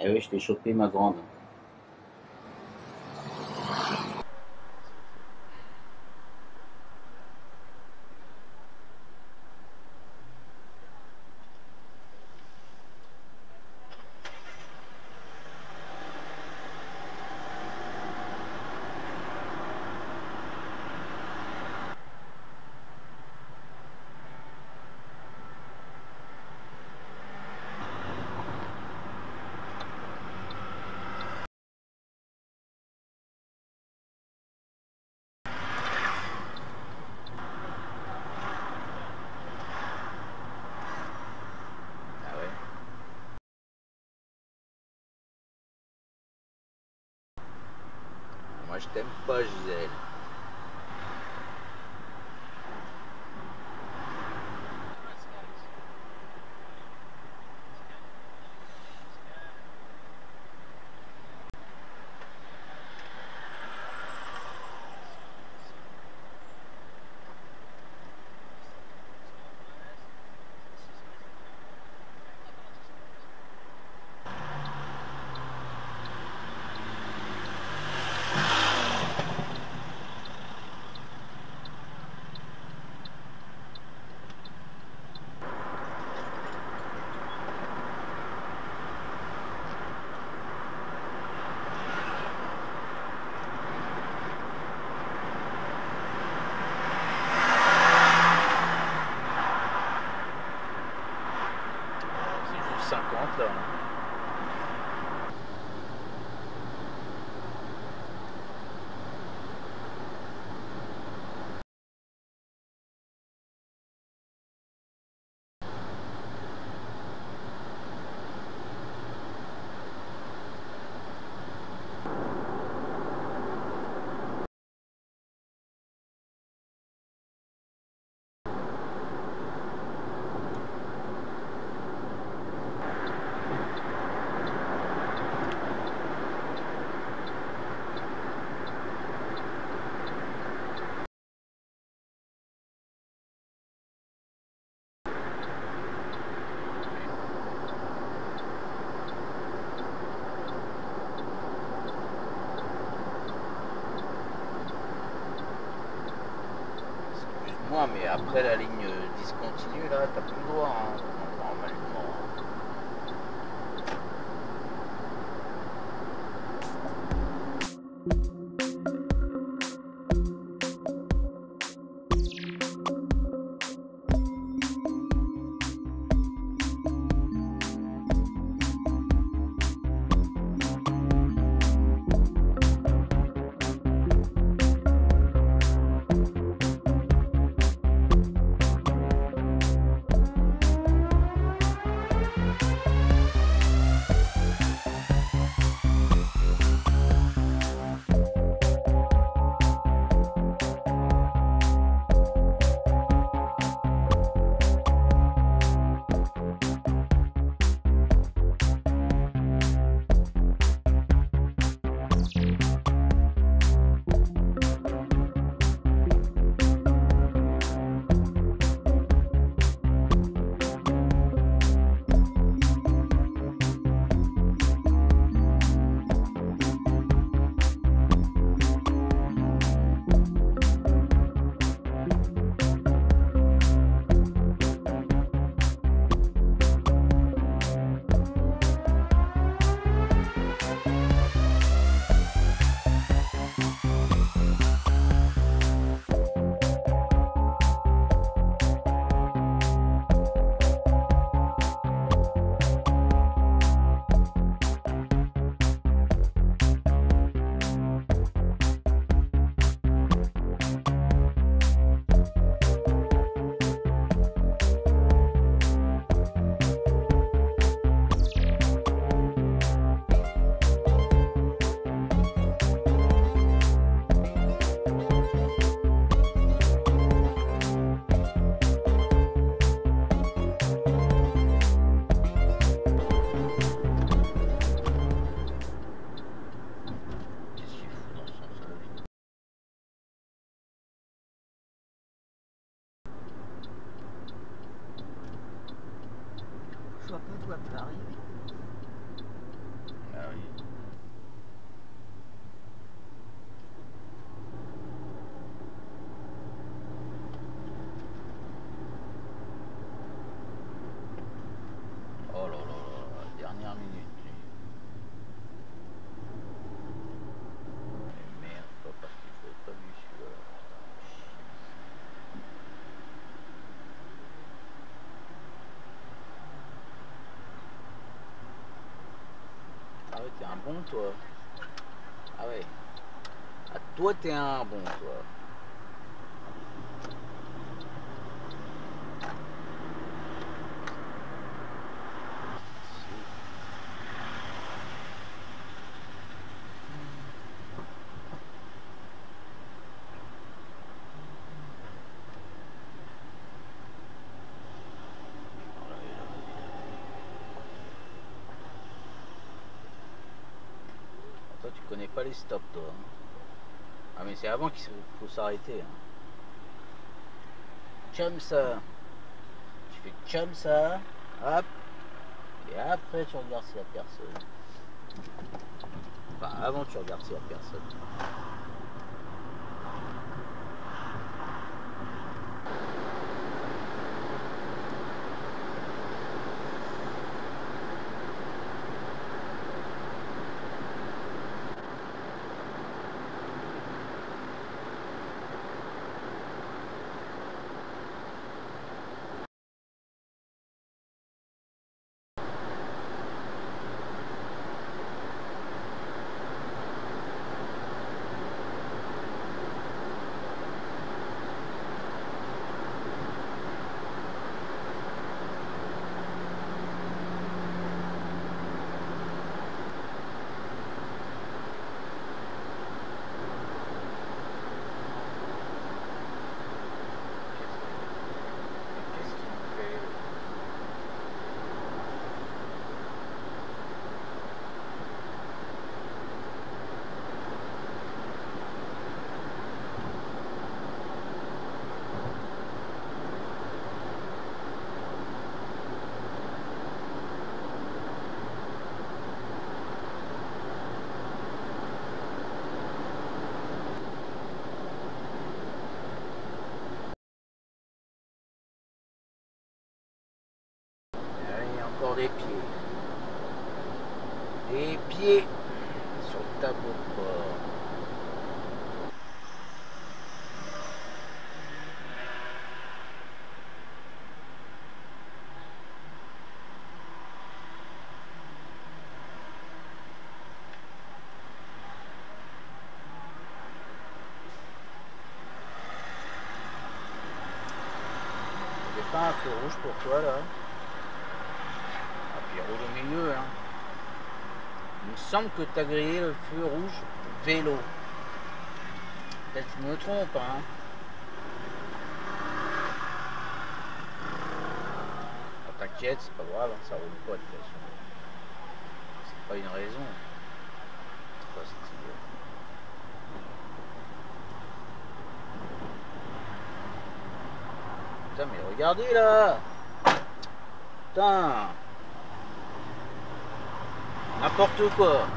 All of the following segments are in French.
Eh oui, je t'ai chopé ma grande. Moi je t'aime pas, Gisèle. Là. Excuse-moi, mais après la ligne discontinue, là, t'as plus le droit, hein, normalement. t'es un bon, toi. Ah ouais. Ah, toi, t'es un bon, toi. Toi, tu connais pas les stops, toi. Ah, mais c'est avant qu'il faut s'arrêter. Hein. Comme ça. Tu fais comme ça. Hop. Et après, tu regardes s'il y a personne. Enfin, avant, tu regardes s'il y a personne. Encore des pieds. Des pieds sur le tableau de bord. Il n'y a pas un feu rouge pour toi là? Il roule au milieu, hein. Il me semble que tu as grillé le feu rouge vélo. Peut-être que je me trompe, hein. Ah, t'inquiète, c'est pas grave, hein, ça roule pas de toute façon. C'est pas une raison. C'est pas stylé. Putain, mais regardez là! Putain! N'importe quoi.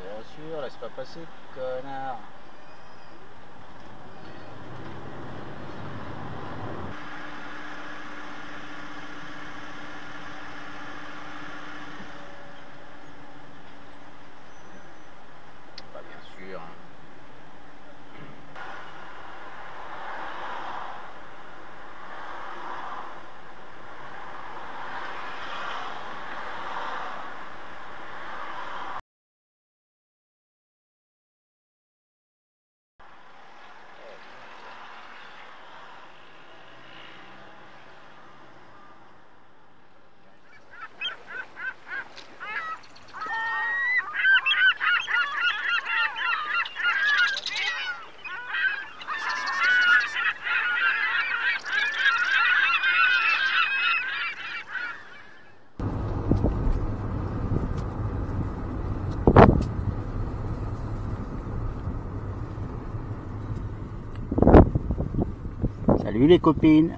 Bien sûr, laisse pas passer, connard. Bah, bien sûr. Salut les copines.